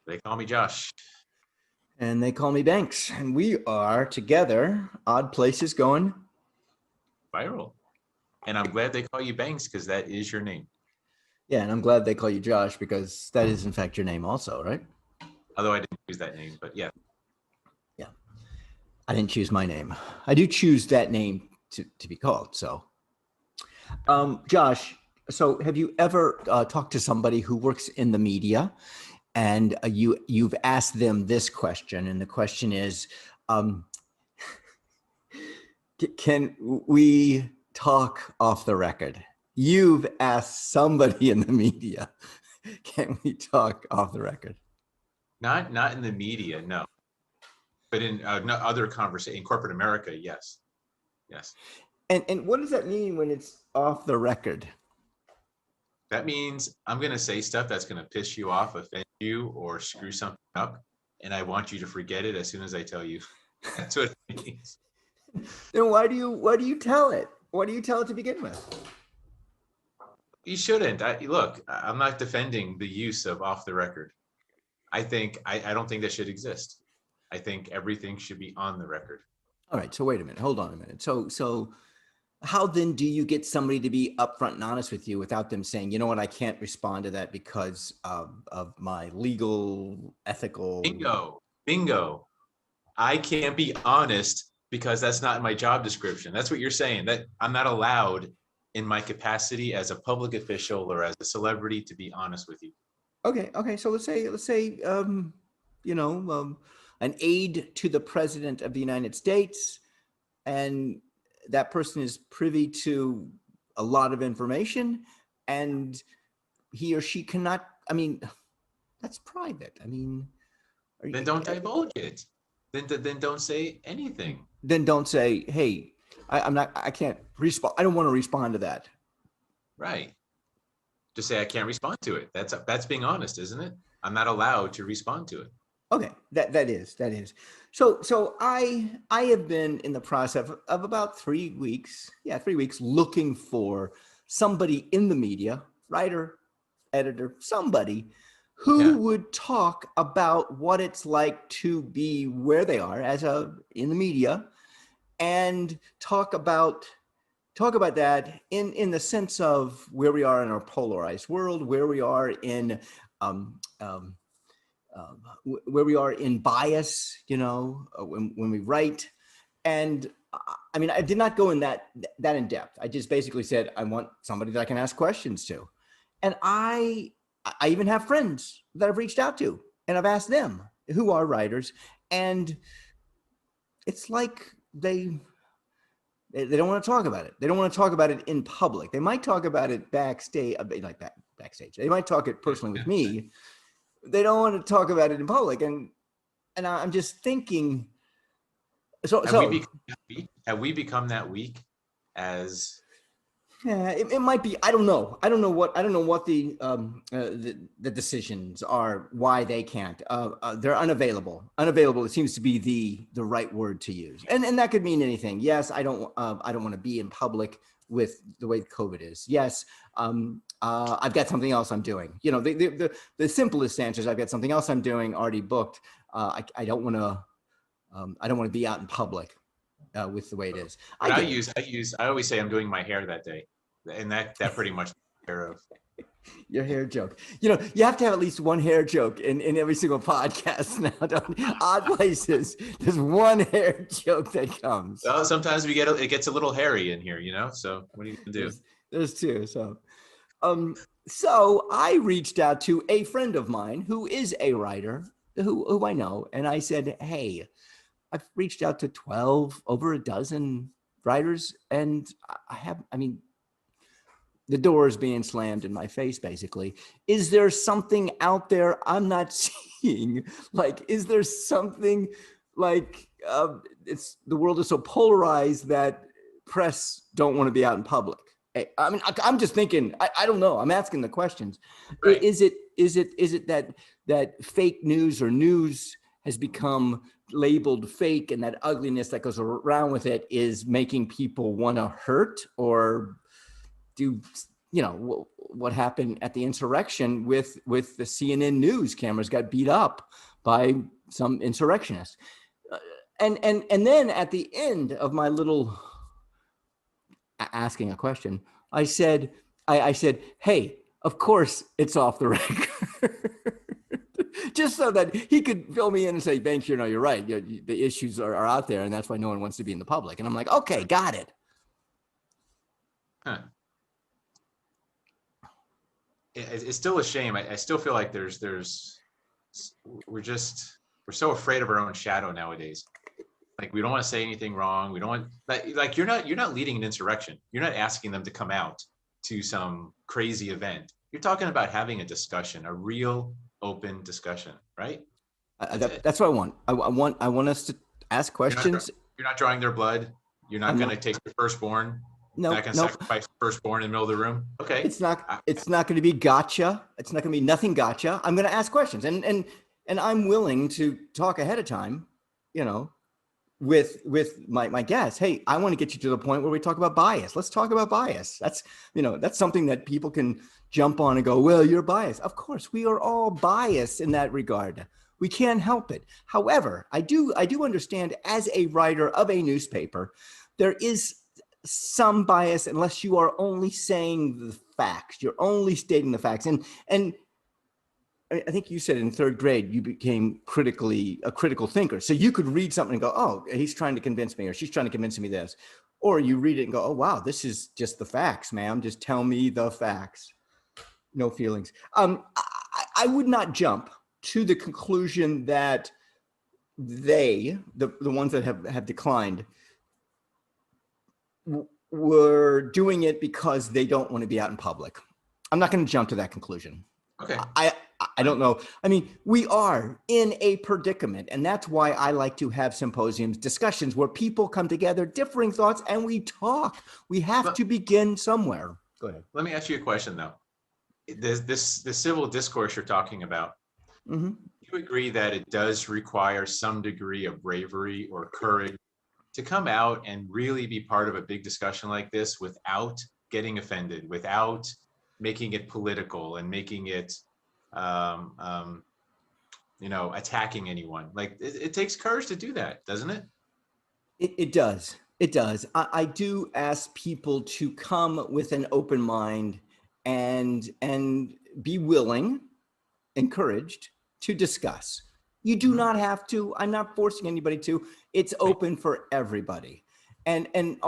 They call me Josh. And they call me Banks. And we are together, Odd Places Going Viral. And I'm glad they call you Banks because that is your name. Yeah, and I'm glad they call you Josh because that is in fact your name also, right? Although I didn't use that name, but yeah. Yeah. I didn't choose my name. I do choose that name to be called. So, Josh, so have you ever talked to somebody who works in the media and you've asked them this question, and the question is, can we talk off the record? You've asked somebody in the media, can we talk off the record? Not in the media, no. But in other conversation in corporate America, yes. Yes. And what does that mean when it's off the record? That means I'm going to say stuff that's going to piss you off, offend you, or screw something up. And I want you to forget it as soon as I tell you. That's what it means. Then why do you tell it? Why do you tell it to begin with? You shouldn't. Look, I'm not defending the use of off the record. I don't think that should exist. I think everything should be on the record. All right. So wait a minute. Hold on a minute. So how then do you get somebody to be upfront and honest with you without them saying, you know what, I can't respond to that because of my legal, ethical. Bingo. I can't be honest because that's not my job description. That's what you're saying, that I'm not allowed in my capacity as a public official or as a celebrity to be honest with you. Okay. So let's say, an aide to the president of the United States, and that person is privy to a lot of information, and he or she cannot. I mean, that's private. I mean, then don't divulge it. Then don't say anything. Then don't say, "Hey, I can't respond. I don't want to respond to that." Right. Just say I can't respond to it. That's being honest, isn't it? I'm not allowed to respond to it. Okay, that is. So I have been in the process of about 3 weeks, 3 weeks, looking for somebody in the media, writer, editor, somebody who would talk about what it's like to be where they are in the media, and talk about that in the sense of where we are in our polarized world, where we are in where we are in bias, when we write. And I mean, I did not go in that in depth. I just basically said, I want somebody that I can ask questions to. And I even have friends that I've reached out to, and I've asked them who are writers, and it's like they don't want to talk about it. They don't want to talk about it in public. They might talk about it backstage, backstage. They might talk it personally with me. They don't want to talk about it in public. And I'm just thinking, have we become that weak as? Yeah, it might be. I don't know. I don't know what the decisions are, why they can't. They're unavailable. Unavailable. It seems to be the right word to use, and that could mean anything. Yes, I don't want to be in public with the way COVID is. Yes, I've got something else I'm doing. The simplest answer is I've got something else I'm doing already booked. I don't want to be out in public. With the way it is. I always say I'm doing my hair that day, and that pretty much takes care of your hair joke. You have to have at least one hair joke in every single podcast now. Odd Places, there's one hair joke that comes. Well, sometimes it gets a little hairy in here, so what are you gonna do? There's two. So I reached out to a friend of mine who is a writer who I know, and I said, hey, I've reached out to over a dozen writers, and the door is being slammed in my face, basically. Is there something out there I'm not seeing? Like, is there something like the world is so polarized that press don't want to be out in public? I mean, I'm just thinking, I don't know. I'm asking the questions. Right. Is it that fake news or news has become labeled fake, and that ugliness that goes around with it is making people want to hurt? Or do what happened at the insurrection with the CNN news cameras got beat up by some insurrectionists. And then at the end of my little asking a question, I said, I said, hey, of course it's off the record. Just so that he could fill me in and say, Banks, you're right. The issues are out there, and that's why no one wants to be in the public. And I'm like, okay, got it. Huh. It's still a shame. I still feel like we're so afraid of our own shadow nowadays. Like, we don't want to say anything wrong. We don't want, like you're not leading an insurrection. You're not asking them to come out to some crazy event. You're talking about having a discussion, a real open discussion, right? That's what I want. I want us to ask questions. You're not drawing their blood. You're not going to take your firstborn. Not going to sacrifice firstborn in the middle of the room. Okay. It's not going to be gotcha. It's not going to be nothing gotcha. I'm going to ask questions, and I'm willing to talk ahead of time, with my guests. Hey, I want to get you to the point where we talk about bias. Let's talk about bias. That's something that people can jump on and go, well, you're biased. Of course, we are all biased in that regard. We can't help it. However, I do understand, as a writer of a newspaper, there is some bias unless you are only saying the facts. You're only stating the facts. And I think you said in third grade, you became a critical thinker. So you could read something and go, oh, he's trying to convince me, or she's trying to convince me this. Or you read it and go, oh, wow, this is just the facts, ma'am. Just tell me the facts. No feelings. I would not jump to the conclusion that the ones that have declined, were doing it because they don't want to be out in public. I'm not going to jump to that conclusion. Okay. I don't know. I mean, we are in a predicament, and that's why I like to have symposiums, discussions where people come together, differing thoughts, and we talk. We have to begin somewhere. Go ahead. Let me ask you a question, though. The civil discourse you're talking about, Mm-hmm. do you agree that it does require some degree of bravery or courage to come out and really be part of a big discussion like this without getting offended, without making it political and making it, attacking anyone? Like, it takes courage to do that, doesn't it? It does. It does. I do ask people to come with an open mind and be willing, encouraged to discuss. You do not have to. I'm not forcing anybody to. It's open for everybody. And it's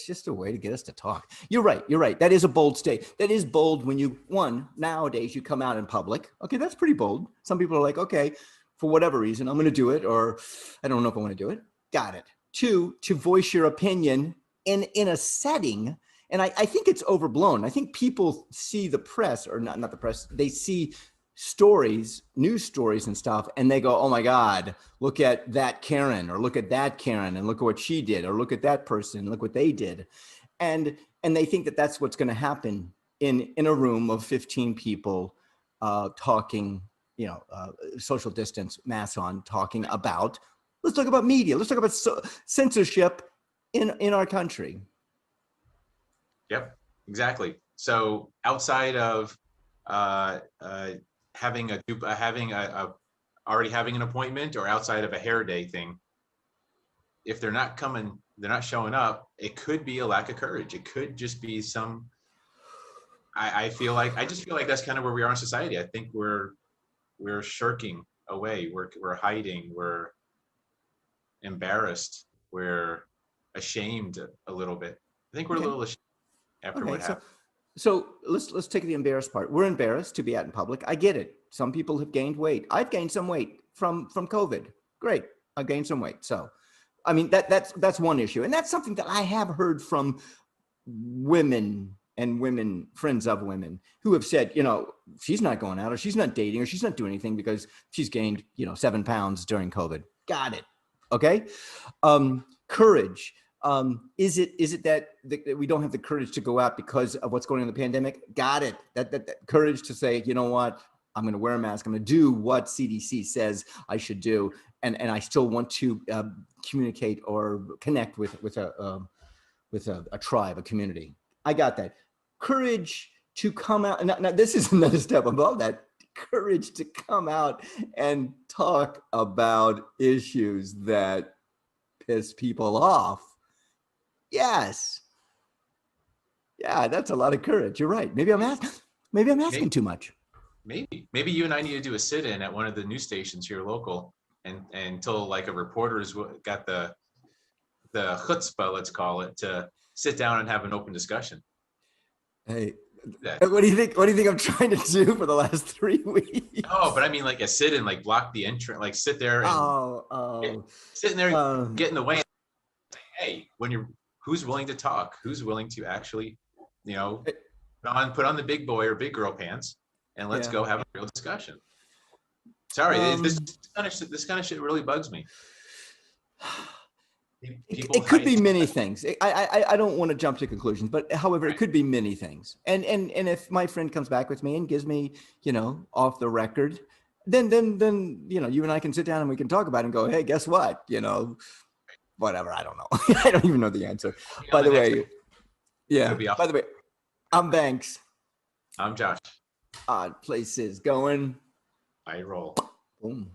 just a way to get us to talk. You're right. That is a bold state. That is bold when nowadays you come out in public. Okay, that's pretty bold. Some people are like, okay, for whatever reason, I'm going to do it, or I don't know if I want to do it. Got it. 2, to voice your opinion in a setting. And I think it's overblown. I think people see the press, or not the press, they see stories, news stories and stuff, and they go, oh my God, look at that Karen, or look at that Karen, and look at what she did, or look at that person, look what they did. And they think that that's what's going to happen in a room of 15 people talking, social distance, masks on, talking about, let's talk about media, let's talk about censorship in our country. Yep, exactly. So outside of having an appointment, or outside of a hair day thing, if they're not showing up, it could be a lack of courage. It could just be I just feel like that's kind of where we are in society. I think we're shirking away. We're hiding. We're embarrassed. We're ashamed a little bit. I think we're a little ashamed after what happened. So let's take the embarrassed part. We're embarrassed to be out in public. I get it. Some people have gained weight. I've gained some weight from COVID. Great. I've gained some weight. So, I mean, that's one issue. And that's something that I have heard from women, friends of women, who have said, she's not going out, or she's not dating, or she's not doing anything because she's gained, 7 pounds during COVID. Got it. Okay. Courage. Is it that we don't have the courage to go out because of what's going on in the pandemic? Got it. That courage to say, you know what, I'm going to wear a mask. I'm going to do what CDC says I should do, and I still want to communicate or connect with a tribe, a community. I got that. Courage to come out. Now, this is another step above that. Courage to come out and talk about issues that piss people off. Yes. Yeah, that's a lot of courage. You're right. Maybe I'm asking too much. Maybe you and I need to do a sit-in at one of the news stations here local, and until like a reporter's got the chutzpah, let's call it, to sit down and have an open discussion. Hey, what do you think? What do you think I'm trying to do for the last 3 weeks? Oh, but I mean, like a sit-in, like block the entrance, like sit there and sitting there, get in the way. And say, hey, who's willing to talk? Who's willing to actually, put on the big boy or big girl pants, and let's go have a real discussion. Sorry, this kind of shit really bugs me. It could be many things. I don't want to jump to conclusions, but however, it could be many things. And if my friend comes back with me and gives me, off the record, then you and I can sit down and we can talk about it and go, hey, guess what? Whatever. I don't know. I don't even know the answer. By the way, by the way, I'm Banks. I'm Josh. Odd Places going. I roll. Boom.